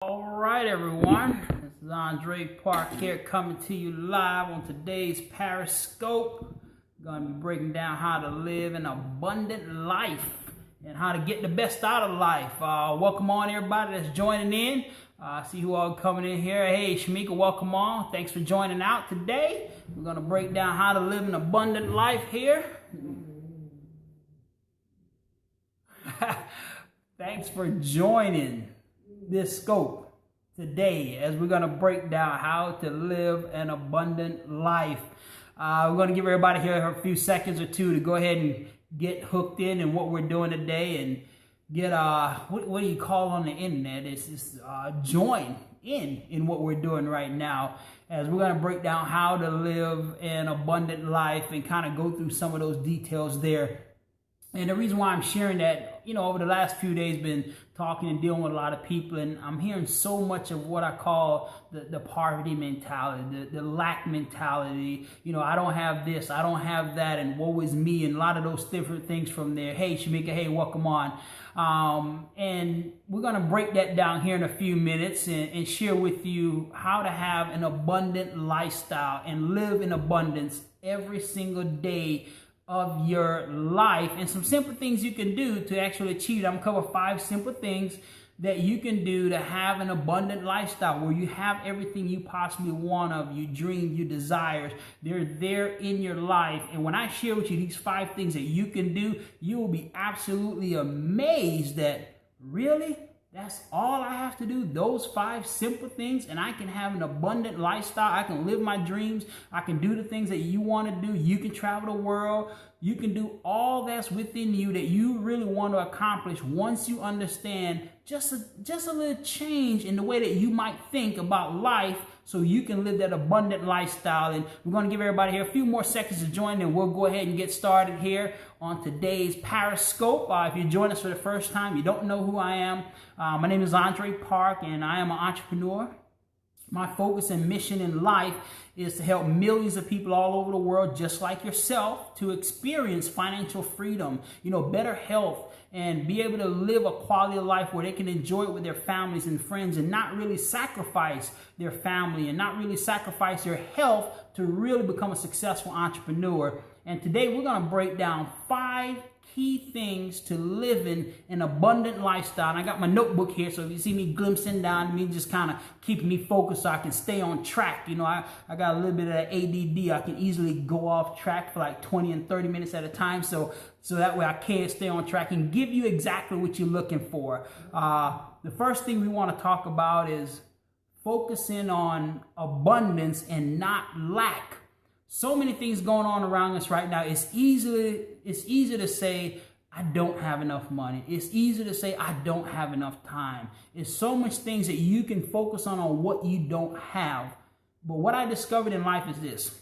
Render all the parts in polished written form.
All right, everyone. This is Andre Park here coming to you live on today's Periscope. We're going to be breaking down how to live an abundant life and how to get the best out of life. Welcome on everybody that's joining in. See who all coming in here. Hey, Shamika, welcome on. Thanks for joining out today. We're going to break down how to live an abundant life here. Thanks for joining this scope today as we're going to break down how to live an abundant life. We're going to give everybody here a few seconds or two to go ahead and get hooked in what we're doing today and get what do you call on the internet? It's join in what we're doing right now, as we're going to break down how to live an abundant life and kind of go through some of those details there. And the reason why I'm sharing that, over the last few days, been talking and dealing with a lot of people, and I'm hearing so much of what I call the poverty mentality, the lack mentality. I don't have this, I don't have that, and woe is me, and a lot of those different things from there. Hey, Shamika, hey, welcome on. And we're going to break that down here in a few minutes and share with you how to have an abundant lifestyle and live in abundance every single day of your life, and some simple things you can do to actually achieve it. I'm going to cover 5 simple things that you can do to have an abundant lifestyle where you have everything you possibly want of, your dreams, your desires. They're there in your life. And when I share with you these 5 things that you can do, you will be absolutely amazed that really, that's all I have to do, those 5 simple things, and I can have an abundant lifestyle. I can live my dreams. I can do the things that you want to do. You can travel the world. You can do all that's within you that you really want to accomplish once you understand just a little change in the way that you might think about life, so you can live that abundant lifestyle. And we're going to give everybody here a few more seconds to join, and we'll go ahead and get started here on today's Periscope. If you join us for the first time, you don't know who I am. My name is Andre Park, and I am an entrepreneur. My focus and mission in life is to help millions of people all over the world, just like yourself, to experience financial freedom, better health, and be able to live a quality of life where they can enjoy it with their families and friends and not really sacrifice their family and not really sacrifice their health to really become a successful entrepreneur. And today we're going to break down 5 key things to living an abundant lifestyle. And I got my notebook here, so if you see me glimpsing down, me just kind of keeping me focused so I can stay on track. I got a little bit of that ADD. I can easily go off track for like 20 and 30 minutes at a time, so that way I can stay on track and give you exactly what you're looking for. The first thing we want to talk about is focusing on abundance and not lack. So many things going on around us right now. It's easy to say, I don't have enough money. It's easy to say, I don't have enough time. It's so much things that you can focus on what you don't have. But what I discovered in life is this.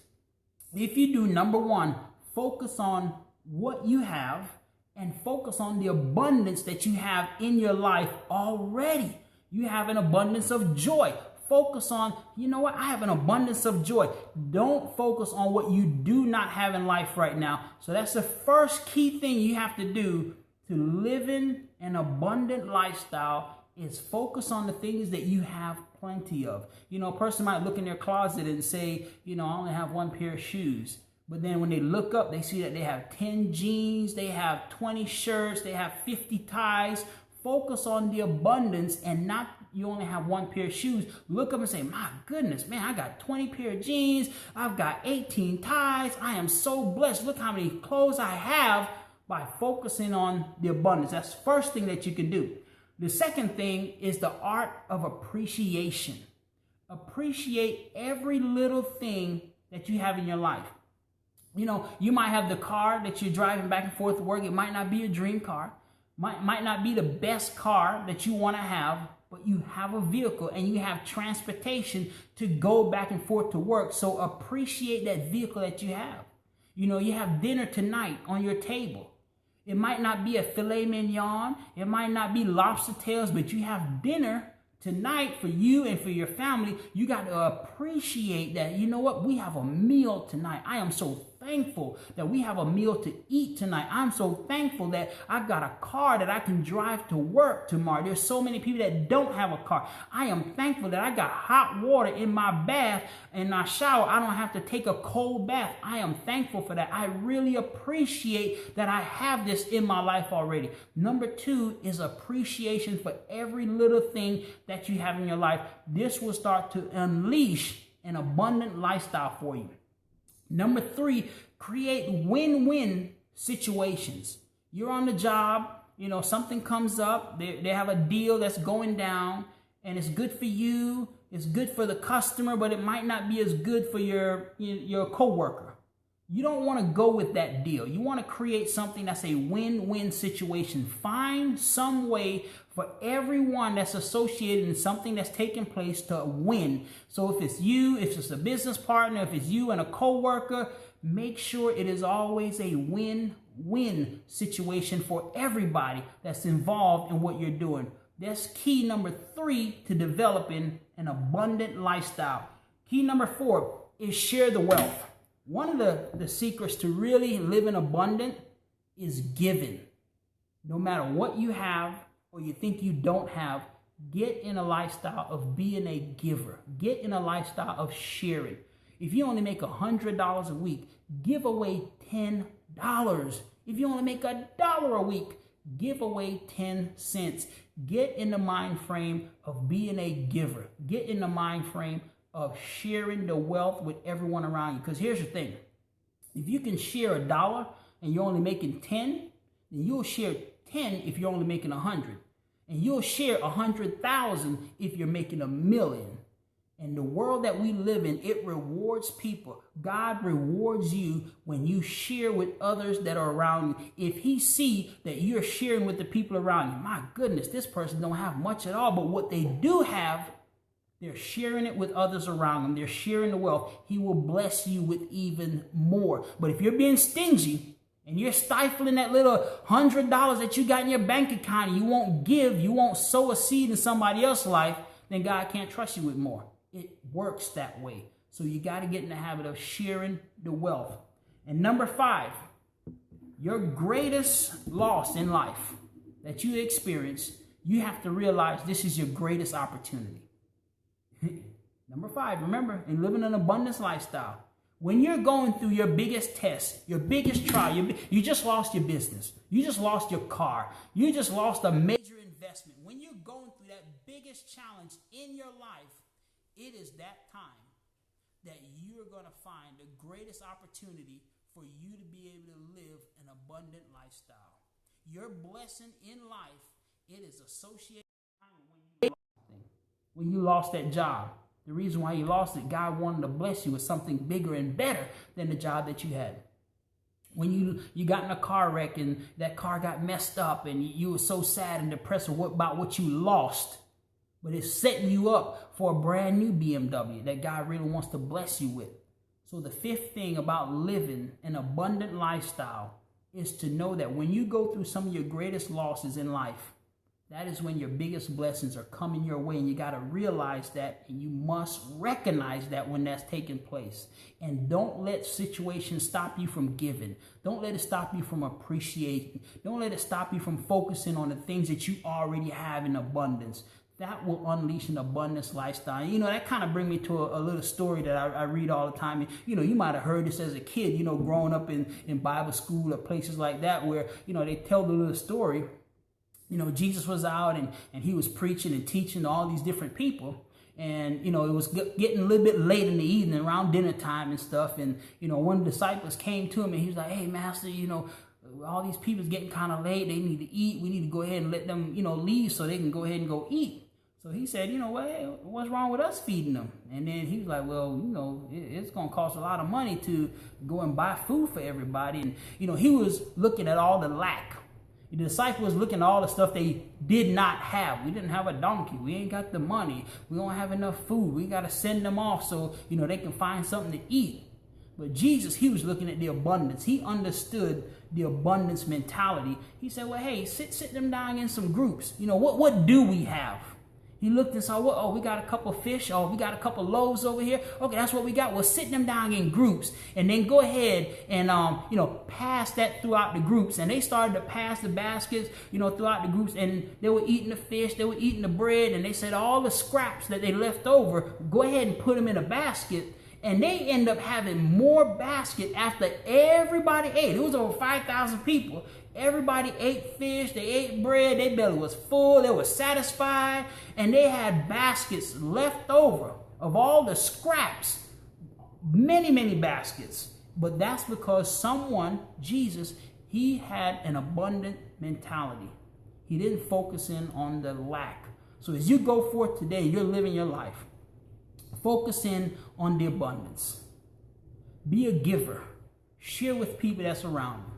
If you do, number 1, focus on what you have and focus on the abundance that you have in your life already. You have an abundance of joy. Focus on, I have an abundance of joy. Don't focus on what you do not have in life right now. So that's the first key thing you have to do to living an abundant lifestyle, is focus on the things that you have plenty of. A person might look in their closet and say, I only have 1 pair of shoes. But then when they look up, they see that they have 10 jeans, they have 20 shirts, they have 50 ties. Focus on the abundance and not you only have 1 pair of shoes. Look up and say, my goodness, man, I got 20 pair of jeans. I've got 18 ties. I am so blessed. Look how many clothes I have, by focusing on the abundance. That's the first thing that you can do. The second thing is the art of appreciation. Appreciate every little thing that you have in your life. You might have the car that you're driving back and forth to work. It might not be your dream car. Might not be the best car that you want to have, but you have a vehicle and you have transportation to go back and forth to work. So appreciate that vehicle that you have. You have dinner tonight on your table. It might not be a filet mignon. It might not be lobster tails, but you have dinner tonight for you and for your family. You got to appreciate that. We have a meal tonight. I am so thankful thankful that we have a meal to eat tonight. I'm so thankful that I got a car that I can drive to work tomorrow. There's so many people that don't have a car. I am thankful that I got hot water in my bath and my shower. I don't have to take a cold bath. I am thankful for that. I really appreciate that I have this in my life already. Number 2 is appreciation for every little thing that you have in your life. This will start to unleash an abundant lifestyle for you. Number 3, create win-win situations. You're on the job, something comes up, they have a deal that's going down, and it's good for you, it's good for the customer, but it might not be as good for your coworker. You don't want to go with that deal. You want to create something that's a win-win situation. Find some way for everyone that's associated in something that's taking place to win. So if it's you, if it's a business partner, if it's you and a coworker, make sure it is always a win-win situation for everybody that's involved in what you're doing. That's key number 3 to developing an abundant lifestyle. Key number 4 is share the wealth. One of the secrets to really living abundant is giving. No matter what you have or you think you don't have, get in a lifestyle of being a giver. Get in a lifestyle of sharing. If you only make $100 a week, give away $10. If you only make $1 a week, give away 10 cents. Get in the mind frame of being a giver. Get in the mind frame of sharing the wealth with everyone around you. Because here's the thing. If you can share $1 and you're only making 10, then you'll share 10 if you're only making 100. And you'll share 100,000 if you're making 1,000,000. And the world that we live in, it rewards people. God rewards you when you share with others that are around you. If he see that you're sharing with the people around you, my goodness, this person don't have much at all, but what they do have, they're sharing it with others around them. They're sharing the wealth. He will bless you with even more. But if you're being stingy and you're stifling that little $100 that you got in your bank account, and you won't give, you won't sow a seed in somebody else's life, then God can't trust you with more. It works that way. So you got to get in the habit of sharing the wealth. And number 5, your greatest loss in life that you experience, you have to realize this is your greatest opportunity. Number 5, remember, in living an abundance lifestyle, when you're going through your biggest test, your biggest trial, you just lost your business, you just lost your car, you just lost a major investment. When you're going through that biggest challenge in your life, it is that time that you're going to find the greatest opportunity for you to be able to live an abundant lifestyle. Your blessing in life, it is associated when you lost that job. The reason why you lost it, God wanted to bless you with something bigger and better than the job that you had. When you got in a car wreck and that car got messed up and you were so sad and depressed about what you lost, but it's setting you up for a brand new BMW that God really wants to bless you with. So the 5th thing about living an abundant lifestyle is to know that when you go through some of your greatest losses in life, that is when your biggest blessings are coming your way, and you got to realize that, and you must recognize that when that's taking place. And don't let situations stop you from giving. Don't let it stop you from appreciating. Don't let it stop you from focusing on the things that you already have in abundance. That will unleash an abundance lifestyle. You know, that kind of brings me to a little story that I read all the time. And, you know, you might have heard this as a kid, growing up in Bible school or places like that where, they tell the little story. Jesus was out and he was preaching and teaching to all these different people. And, it was getting a little bit late in the evening around dinner time and stuff. And, one of the disciples came to him and he was like, "Hey, master, all these people's getting kind of late. They need to eat. We need to go ahead and let them, leave so they can go ahead and go eat." So he said, what's wrong with us feeding them? And then he was like, well, it's going to cost a lot of money to go and buy food for everybody. And, he was looking at all the lack. The disciple was looking at all the stuff they did not have. We didn't have a donkey. We ain't got the money. We don't have enough food. We got to send them off so, they can find something to eat. But Jesus, he was looking at the abundance. He understood the abundance mentality. He said, well, hey, sit them down in some groups. What do we have? He looked and saw, well, oh, we got a couple fish. Oh, we got a couple loaves over here. Okay, that's what we got. We'll sit them down in groups and then go ahead and, pass that throughout the groups. And they started to pass the baskets, throughout the groups. And they were eating the fish. They were eating the bread. And they said all the scraps that they left over, go ahead and put them in a basket. And they end up having more basket after everybody ate. It was over 5,000 people. Everybody ate fish, they ate bread, their belly was full, they were satisfied, and they had baskets left over of all the scraps, many, many baskets. But that's because someone, Jesus, he had an abundant mentality. He didn't focus in on the lack. So as you go forth today, you're living your life. Focus in on the abundance. Be a giver. Share with people that's around you.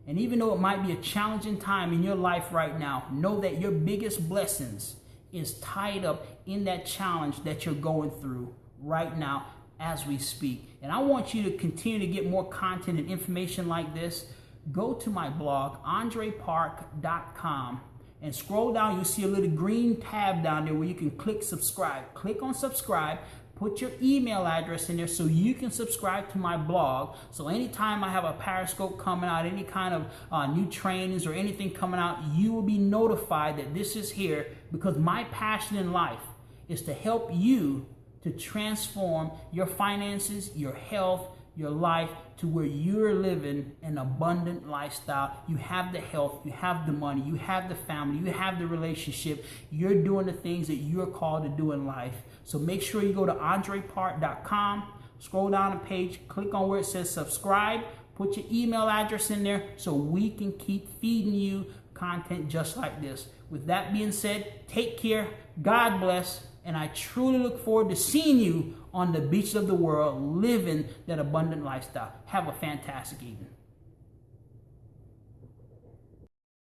And even though it might be a challenging time in your life right now, know that your biggest blessings is tied up in that challenge that you're going through right now as we speak. And I want you to continue to get more content and information like this. Go to my blog, andrepark.com, and scroll down. You'll see a little green tab down there where you can click subscribe. Click on subscribe. Put your email address in there so you can subscribe to my blog. So anytime I have a Periscope coming out, any kind of new trainings or anything coming out, you will be notified that this is here, because my passion in life is to help you to transform your finances, your health, your life to where you're living an abundant lifestyle. You have the health, you have the money, you have the family, you have the relationship. You're doing the things that you're called to do in life. So make sure you go to andrepark.com, scroll down the page, click on where it says subscribe, put your email address in there so we can keep feeding you content just like this. With that being said, take care, God bless, and I truly look forward to seeing you on the beaches of the world living that abundant lifestyle. Have a fantastic evening.